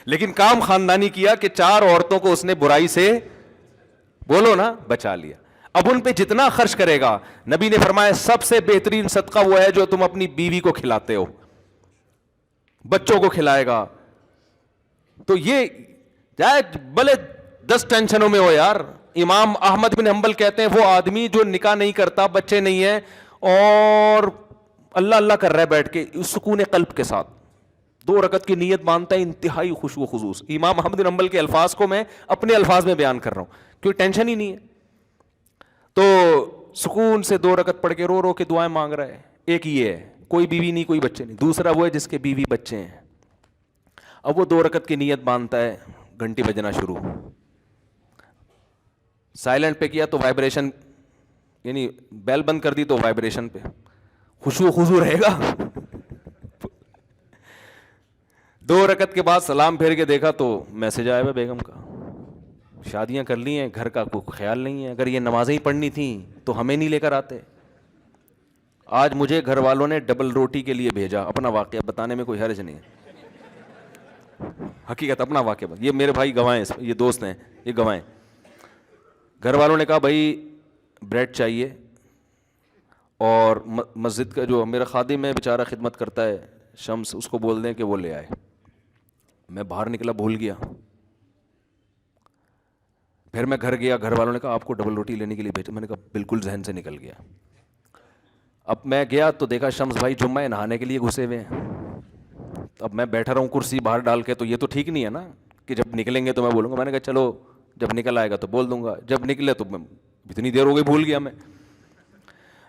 لیکن کام خاندانی کیا کہ 4 عورتوں کو اس نے برائی سے بولو نا بچا لیا. اب ان پہ جتنا خرچ کرے گا, نبی نے فرمایا سب سے بہترین صدقہ وہ ہے جو تم اپنی بیوی کو کھلاتے ہو, بچوں کو کھلائے گا. تو یہ چاہے بھلے 10 ٹینشنوں میں ہو یار. امام احمد بن حنبل کہتے ہیں وہ آدمی جو نکاح نہیں کرتا, بچے نہیں ہیں, اور اللہ اللہ کر رہا ہے بیٹھ کے سکون قلب کے ساتھ, 2 رکعت کی نیت مانتا ہے, انتہائی خشوع و خضوع. امام احمد بن حنبل کے الفاظ کو میں اپنے الفاظ میں بیان کر رہا ہوں کیونکہ ٹینشن ہی نہیں ہے. تو سکون سے 2 رکعت پڑھ کے رو رو کے دعائیں مانگ رہا ہے. ایک یہ ہے کوئی بیوی نہیں کوئی بچے نہیں. دوسرا وہ ہے جس کے بیوی بچے ہیں. اب وہ 2 رکعت کی نیت باندھتا ہے, گھنٹی بجنا شروع, سائلنٹ پہ کیا تو وائبریشن, یعنی بیل بند کر دی تو وائبریشن پہ, خشوع و خضوع رہے گا. 2 رکعت کے بعد سلام پھیر کے دیکھا تو میسج آیا ہے بیگم کا, شادیاں کر لی ہیں, گھر کا کوئی خیال نہیں ہے. اگر یہ نمازیں ہی پڑھنی تھیں تو ہمیں نہیں لے کر آتے. آج مجھے گھر والوں نے ڈبل روٹی کے لیے بھیجا. اپنا واقعہ بتانے میں کوئی حرج نہیں ہے, حقیقت اپنا واقعہ. یہ میرے بھائی گواہیں, یہ دوست ہیں, یہ گواہیں. گھر والوں نے کہا بھائی بریڈ چاہیے, اور مسجد کا جو میرا خادم ہے بیچارہ خدمت کرتا ہے شمس, اس کو بول دیں کہ وہ لے آئے. میں باہر نکلا بھول گیا. پھر میں گھر گیا, گھر والوں نے کہا آپ کو ڈبل روٹی لینے کے لیے بھیجا. میں نے کہا بالکل ذہن سے نکل گیا. اب میں گیا تو دیکھا شمس بھائی جمعہ نہانے کے لیے گھسے ہوئے ہیں. اب میں بیٹھا رہا ہوں کرسی باہر ڈال کے, تو یہ تو ٹھیک نہیں ہے نا کہ جب نکلیں گے تو میں بولوں گا. میں نے کہا چلو جب نکل آئے گا تو بول دوں گا, جب نکلے تو اتنی دیر ہو گئی بھول گیا میں.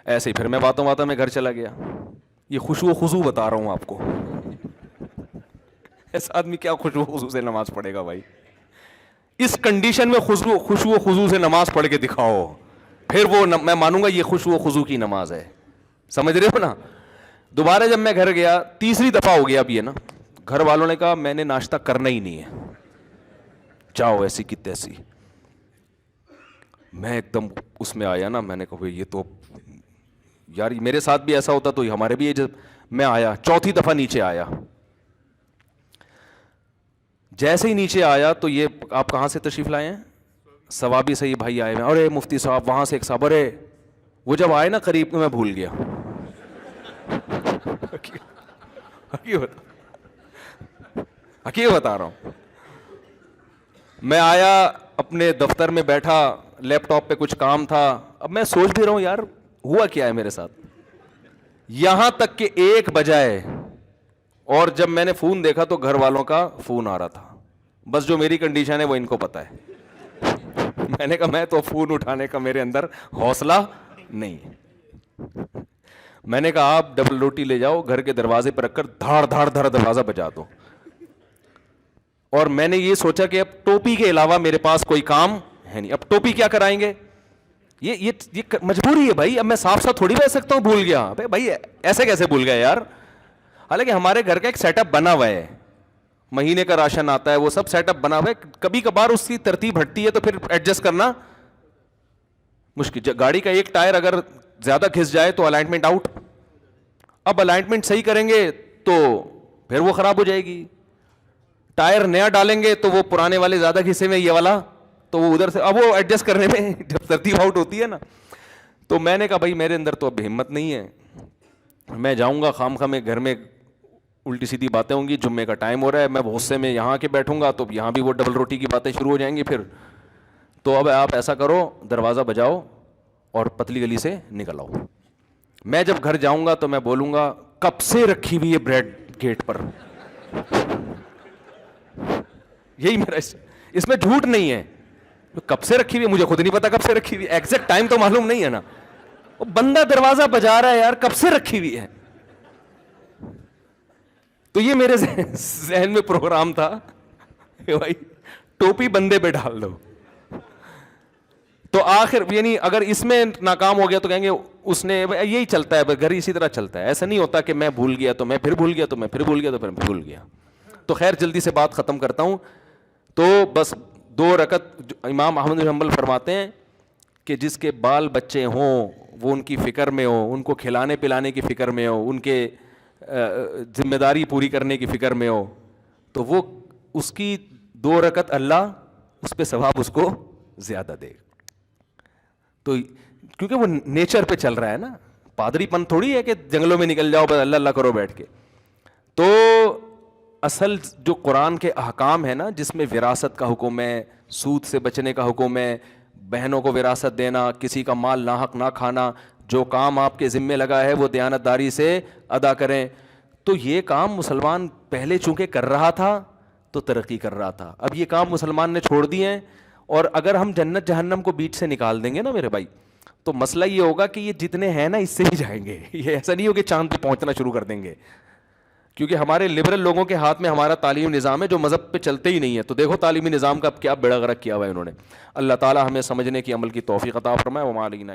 ایسے ہی پھر میں باتوں میں گھر چلا گیا. یہ خشوع و خضوع بتا رہا ہوں آپ کو. ایسا آدمی کیا خشوع و خضوع سے نماز پڑھے گا بھائی؟ اس کنڈیشن میں خشوع و خضوع سے نماز پڑھ کے دکھاؤ, پھر وہ میں مانوں گا یہ خشوع و خضوع کی نماز ہے. سمجھ رہے ہو نا؟ دوبارہ جب میں گھر گیا, تیسری دفعہ ہو گیا اب یہ نا, گھر والوں نے کہا میں نے ناشتہ کرنا ہی نہیں ہے, چاہو ایسی کی تیسی. میں ایک دم اس میں آیا نا, میں نے کہا یہ تو یار میرے ساتھ بھی ایسا ہوتا تو ہمارے بھی. جب میں آیا چوتھی دفعہ نیچے آیا, جیسے ہی نیچے آیا تو یہ آپ کہاں سے تشریف لائے ہیں؟ ثوابی صحیح بھائی آئے ہیں. ارے مفتی صاحب, وہاں سے ایک صاحب, ارے وہ جب آئے نا قریب میں بھول گیا. حقیقت بتا رہا ہوں. میں آیا اپنے دفتر میں بیٹھا, لیپ ٹاپ پہ کچھ کام تھا. اب میں سوچ بھی رہا ہوں یار ہوا کیا ہے میرے ساتھ, یہاں تک کہ 1 بجا ہے, اور جب میں نے فون دیکھا تو گھر والوں کا فون آ رہا تھا. بس جو میری کنڈیشن ہے وہ ان کو پتہ ہے. میں نے کہا میں تو فون اٹھانے کا میرے اندر حوصلہ نہیں. میں نے کہا آپ ڈبل روٹی لے جاؤ, گھر کے دروازے پر رکھ کر دھاڑ دھاڑ دھاڑ دروازہ بجا دو. اور میں نے یہ سوچا کہ اب ٹوپی کے علاوہ میرے پاس کوئی کام ہے نہیں, اب ٹوپی کیا کرائیں گے, یہ مجبوری ہے بھائی. اب میں صاف صاف تھوڑی بھیج سکتا ہوں بھول گیا. بھائی ایسے کیسے بھول گیا یار؟ حالانکہ ہمارے گھر کا ایک سیٹ اپ بنا ہوا ہے, مہینے کا راشن آتا ہے, وہ سب سیٹ اپ بنا ہوا ہے. کبھی کبھار اس کی ترتیب ہٹتی ہے تو پھر ایڈجسٹ کرنا مشکل. گاڑی کا ایک ٹائر اگر زیادہ گھس جائے تو الائنمنٹ آؤٹ. اب الائنمنٹ صحیح کریں گے تو پھر وہ خراب ہو جائے گی. ٹائر نیا ڈالیں گے تو وہ پرانے والے زیادہ گھسے میں, یہ والا تو وہ ادھر سے, اب وہ ایڈجسٹ کرنے میں جب ترتیب آؤٹ ہوتی ہے نا. تو میں نے کہا بھائی میرے اندر تو اب ہمت نہیں ہے, میں جاؤں گا خام خواہ, میں گھر میں الٹی سیدھی باتیں ہوں گی. جمعے کا ٹائم ہو رہا ہے, میں غصے میں یہاں کے بیٹھوں گا تو یہاں بھی وہ ڈبل روٹی کی باتیں شروع ہو جائیں گی پھر. تو اب آپ ایسا کرو, دروازہ بجاؤ اور پتلی گلی سے نکل آؤ. میں جب گھر جاؤں گا تو میں بولوں گا کب سے رکھی ہوئی ہے بریڈ گیٹ پر. یہی میرا, اس میں جھوٹ نہیں ہے. کب سے رکھی ہوئی مجھے خود نہیں پتا, کب سے رکھی ہوئی, ایگزیکٹ ٹائم تو معلوم نہیں ہے نا. وہ بندہ دروازہ بجا رہا ہے یار, کب سے رکھی ہوئی ہے. تو یہ میرے ذہن میں پروگرام تھا کہ بھائی ٹوپی بندے پہ ڈال دو. تو آخر یعنی اگر اس میں ناکام ہو گیا تو کہیں گے اس نے, یہی چلتا ہے گھر اسی طرح چلتا ہے. ایسا نہیں ہوتا کہ میں بھول گیا تو میں پھر بھول گیا, تو میں پھر بھول گیا, تو پھر بھول گیا. تو خیر جلدی سے بات ختم کرتا ہوں. تو بس 2 رکعت امام احمد بن حنبل فرماتے ہیں کہ جس کے بال بچے ہوں وہ ان کی فکر میں ہو, ان کو کھلانے پلانے کی فکر میں ہو, ان کے ذمہ داری پوری کرنے کی فکر میں ہو, تو وہ اس کی 2 رکعت اللہ اس پہ ثواب اس کو زیادہ دے. تو کیونکہ وہ نیچر پہ چل رہا ہے نا, پادری پن تھوڑی ہے کہ جنگلوں میں نکل جاؤ بس اللہ اللہ کرو بیٹھ کے. تو اصل جو قرآن کے احکام ہے نا, جس میں وراثت کا حکم ہے, سود سے بچنے کا حکم ہے, بہنوں کو وراثت دینا, کسی کا مال ناحق نہ کھانا, جو کام آپ کے ذمے لگا ہے وہ دیانت داری سے ادا کریں. تو یہ کام مسلمان پہلے چونکہ کر رہا تھا تو ترقی کر رہا تھا, اب یہ کام مسلمان نے چھوڑ دیے ہیں. اور اگر ہم جنت جہنم کو بیچ سے نکال دیں گے نا میرے بھائی, تو مسئلہ یہ ہوگا کہ یہ جتنے ہیں نا اس سے ہی جائیں گے. یہ ایسا نہیں ہو کہ چاند پہ پہنچنا شروع کر دیں گے, کیونکہ ہمارے لبرل لوگوں کے ہاتھ میں ہمارا تعلیمی نظام ہے جو مذہب پہ چلتے ہی نہیں ہے. تو دیکھو تعلیمی نظام کا کیا بیڑا غرق کیا ہوا ہے انہوں نے. اللہ تعالی ہمیں سمجھنے کی عمل کی توفیق عطا فرمائے. وما علینا